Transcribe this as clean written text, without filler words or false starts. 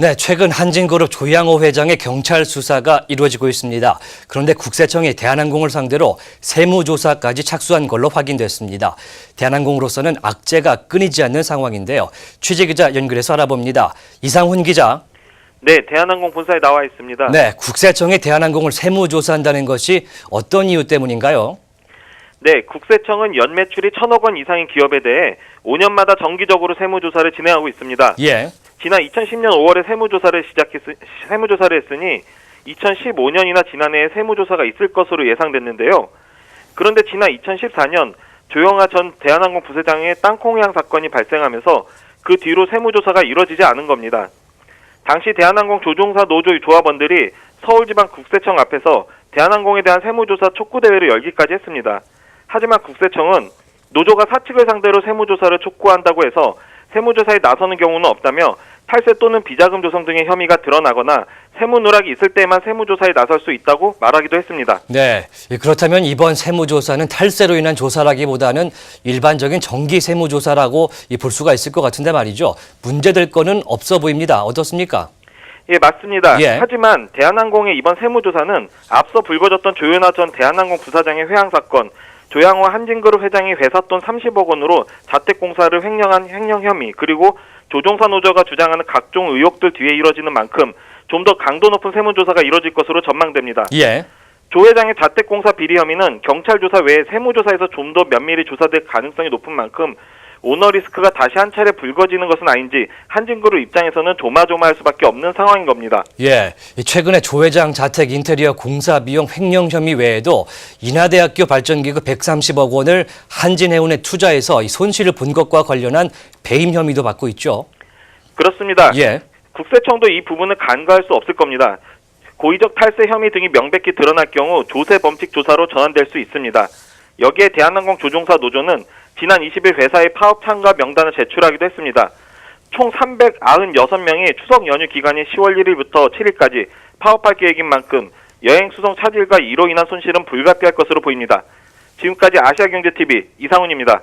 네, 최근 한진그룹 조양호 회장의 경찰 수사가 이루어지고 있습니다. 그런데 국세청이 대한항공을 상대로 세무조사까지 착수한 걸로 확인됐습니다. 대한항공으로서는 악재가 끊이지 않는 상황인데요. 취재기자 연결해서 알아봅니다. 이상훈 기자. 네, 대한항공 본사에 나와 있습니다. 네, 국세청이 대한항공을 세무조사한다는 것이 어떤 이유 때문인가요? 네, 국세청은 연매출이 1,000억 원 이상인 기업에 대해 5년마다 정기적으로 세무조사를 진행하고 있습니다. 예. 지난 2010년 5월에 세무조사를 했으니 2015년이나 지난해에 세무조사가 있을 것으로 예상됐는데요. 그런데 지난 2014년 조영하 전 대한항공 부사장의 땅콩회항 사건이 발생하면서 그 뒤로 세무조사가 이뤄지지 않은 겁니다. 당시 대한항공 조종사 노조 조합원들이 서울지방국세청 앞에서 대한항공에 대한 세무조사 촉구대회를 열기까지 했습니다. 하지만 국세청은 노조가 사측을 상대로 세무조사를 촉구한다고 해서 세무조사에 나서는 경우는 없다며 탈세 또는 비자금 조성 등의 혐의가 드러나거나 세무 누락이 있을 때만 세무조사에 나설 수 있다고 말하기도 했습니다. 네, 그렇다면 이번 세무조사는 탈세로 인한 조사라기보다는 일반적인 정기 세무조사라고 볼 수가 있을 것 같은데 말이죠. 문제될 거는 없어 보입니다. 어떻습니까? 예, 맞습니다. 예. 하지만 대한항공의 이번 세무조사는 앞서 불거졌던 조현아 전 대한항공 부사장의 회항 사건, 조양호 한진그룹 회장이 회사 돈 30억 원으로 자택공사를 횡령한 횡령 혐의, 그리고 조종사 노조가 주장하는 각종 의혹들 뒤에 이뤄지는 만큼 좀 더 강도 높은 세무조사가 이뤄질 것으로 전망됩니다. 예. 조 회장의 자택공사 비리 혐의는 경찰 조사 외에 세무조사에서 좀 더 면밀히 조사될 가능성이 높은 만큼 오너 리스크가 다시 한 차례 불거지는 것은 아닌지 한진그룹 입장에서는 조마조마할 수밖에 없는 상황인 겁니다. 예, 최근에 조 회장 자택 인테리어 공사 비용 횡령 혐의 외에도 인하대학교 발전기구 130억 원을 한진해운에 투자해서 손실을 본 것과 관련한 배임 혐의도 받고 있죠. 그렇습니다. 예. 국세청도 이 부분을 간과할 수 없을 겁니다. 고의적 탈세 혐의 등이 명백히 드러날 경우 조세 범칙 조사로 전환될 수 있습니다. 여기에 대한항공 조종사 노조는 지난 20일 회사의 파업 참가 명단을 제출하기도 했습니다. 총 396명이 추석 연휴 기간인 10월 1일부터 7일까지 파업할 계획인 만큼 여행 수송 차질과 이로 인한 손실은 불가피할 것으로 보입니다. 지금까지 아시아경제TV 이상훈입니다.